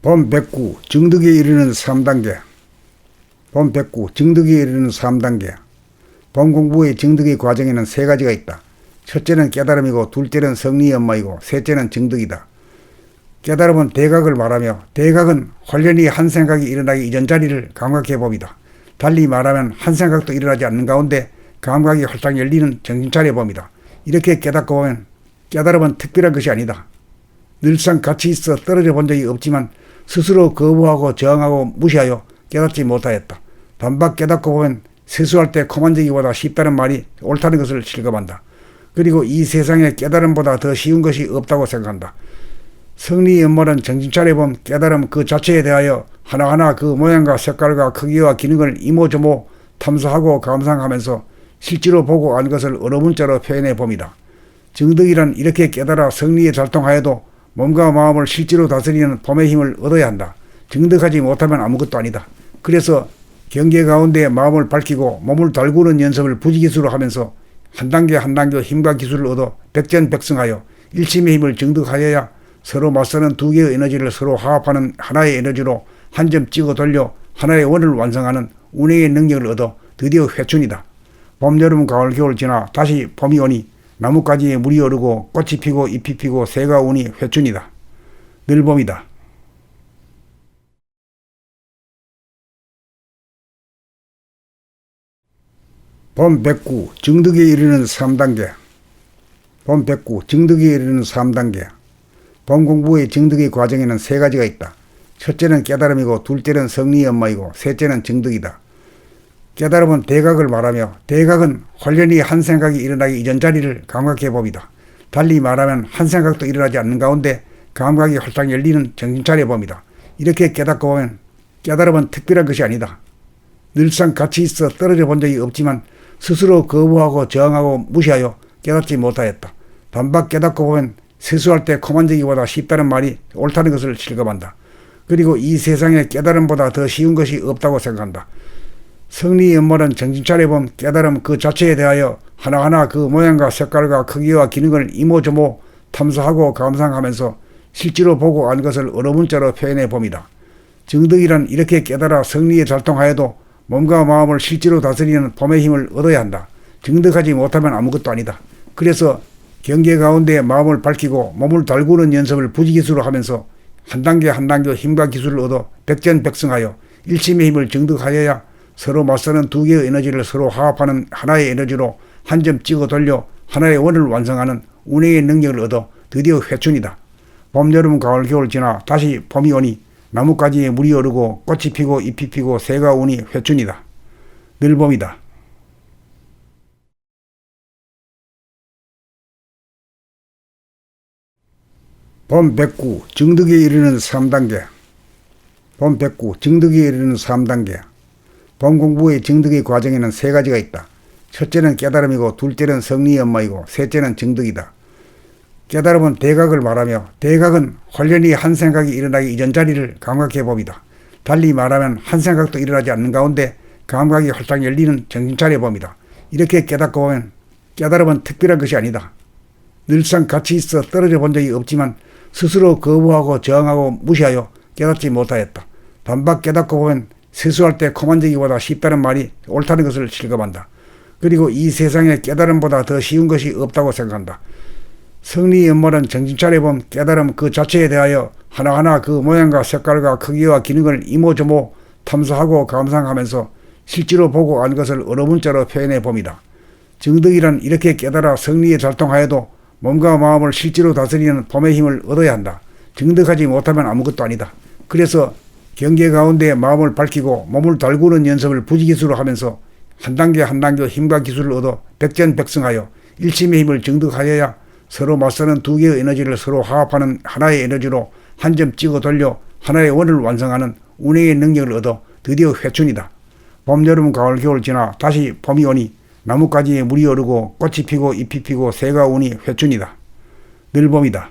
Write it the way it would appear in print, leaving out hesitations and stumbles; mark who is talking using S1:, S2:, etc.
S1: 봄 백구 정득에 이르는 3단계. 봄 백구 정득에 이르는 3단계. 봄 공부의 정득의 과정에는 세 가지가 있다. 첫째는 깨달음이고, 둘째는 성리의 엄마이고, 셋째는 정득이다. 깨달음은 대각을 말하며, 대각은 관련이 한 생각이 일어나기 이전 자리를 감각해 봅니다. 달리 말하면 한 생각도 일어나지 않는 가운데 감각이 활짝 열리는 정신차려 봅니다. 이렇게 깨닫고 보면 깨달음은 특별한 것이 아니다. 늘상 같이 있어 떨어져 본 적이 없지만 스스로 거부하고 저항하고 무시하여 깨닫지 못하였다. 단박 깨닫고 보면 세수할 때 코 만지기보다 쉽다는 말이 옳다는 것을 실감한다. 그리고 이 세상에 깨달음보다 더 쉬운 것이 없다고 생각한다. 성리의 음모는 정신차려 본 깨달음 그 자체에 대하여 하나하나 그 모양과 색깔과 크기와 기능을 이모저모 탐사하고 감상하면서 실제로 보고 안 것을 어느 문자로 표현해 봅니다. 정득이란 이렇게 깨달아 성리에 잘통하여도 몸과 마음을 실제로 다스리는 봄의 힘을 얻어야 한다. 정득하지 못하면 아무것도 아니다. 그래서 경계 가운데 마음을 밝히고 몸을 달구는 연습을 부지기수로 하면서 한 단계 한 단계 힘과 기술을 얻어 백전백승하여 일심의 힘을 정득하여야 서로 맞서는 두 개의 에너지를 서로 화합하는 하나의 에너지로 한 점 찍어 돌려 하나의 원을 완성하는 운행의 능력을 얻어 드디어 회춘이다. 봄, 여름, 가을, 겨울 지나 다시 봄이 오니 나뭇가지에 물이 오르고 꽃이 피고 잎이 피고 새가 우니 회춘이다. 늘 봄이다. 봄 백구 정득에 이르는 3단계. 봄 백구 정득에 이르는 3단계. 봄 공부의 정득의 과정에는 세 가지가 있다. 첫째는 깨달음이고, 둘째는 성리의 엄마이고, 셋째는 정득이다. 깨달음은 대각을 말하며, 대각은 관련이 한 생각이 일어나기 이전 자리를 감각해 봅니다. 달리 말하면 한 생각도 일어나지 않는 가운데 감각이 활짝 열리는 정신차려 봅니다. 이렇게 깨닫고 보면 깨달음은 특별한 것이 아니다. 늘상 같이 있어 떨어져 본 적이 없지만 스스로 거부하고 저항하고 무시하여 깨닫지 못하였다. 단박 깨닫고 보면 세수할 때 코 만지기보다 쉽다는 말이 옳다는 것을 실감한다. 그리고 이 세상에 깨달음보다 더 쉬운 것이 없다고 생각한다. 성리의 음모는 정신차려 본 깨달음 그 자체에 대하여 하나하나 그 모양과 색깔과 크기와 기능을 이모저모 탐사하고 감상하면서 실제로 보고 안 것을 어느 문자로 표현해 봅니다. 정득이란 이렇게 깨달아 성리에 잘통하여도 몸과 마음을 실제로 다스리는 봄의 힘을 얻어야 한다. 정득하지 못하면 아무것도 아니다. 그래서 경계 가운데 마음을 밝히고 몸을 달구는 연습을 부지기수로 하면서 한 단계 한 단계 힘과 기술을 얻어 백전백승하여 일심의 힘을 정득하여야 서로 맞서는 두 개의 에너지를 서로 화합하는 하나의 에너지로 한 점 찍어 돌려 하나의 원을 완성하는 운행의 능력을 얻어 드디어 회춘이다. 봄, 여름, 가을, 겨울 지나 다시 봄이 오니 나뭇가지에 물이 오르고 꽃이 피고 잎이 피고 새가 우니 회춘이다. 늘 봄이다. 봄 백구 정득에 이르는 3단계. 봄 백구 정득에 이르는 3단계. 봄 공부의 정득의 과정에는 세 가지가 있다. 첫째는 깨달음이고, 둘째는 성리의 엄마이고, 셋째는 정득이다. 깨달음은 대각을 말하며, 대각은 관련이 한 생각이 일어나기 이전 자리를 감각해 봅니다. 달리 말하면 한 생각도 일어나지 않는 가운데 감각이 활짝 열리는 정신차려 봅니다. 이렇게 깨닫고 보면 깨달음은 특별한 것이 아니다. 늘상 같이 있어 떨어져 본 적이 없지만 스스로 거부하고 저항하고 무시하여 깨닫지 못하였다. 단박 깨닫고 보면 세수할 때 코 만지기보다 쉽다는 말이 옳다는 것을 실감한다. 그리고 이 세상에 깨달음보다 더 쉬운 것이 없다고 생각한다. 성리의 음모는 정신차려 본 깨달음 그 자체에 대하여 하나하나 그 모양과 색깔과 크기와 기능을 이모저모 탐사하고 감상하면서 실제로 보고 안 것을 어느 문자로 표현해 봅니다. 정득이란 이렇게 깨달아 성리에 잘통하여도 몸과 마음을 실제로 다스리는 봄의 힘을 얻어야 한다. 정득하지 못하면 아무것도 아니다. 그래서 경계 가운데 마음을 밝히고 몸을 달구는 연습을 부지기수로 하면서 한 단계 한 단계 힘과 기술을 얻어 백전백승하여 일심의 힘을 정득하여야 서로 맞서는 두 개의 에너지를 서로 화합하는 하나의 에너지로 한 점 찍어 돌려 하나의 원을 완성하는 운행의 능력을 얻어 드디어 회춘이다. 봄, 여름, 가을, 겨울 지나 다시 봄이 오니 나뭇가지에 물이 오르고 꽃이 피고 잎이 피고 새가 우니 회춘이다. 늘 봄이다.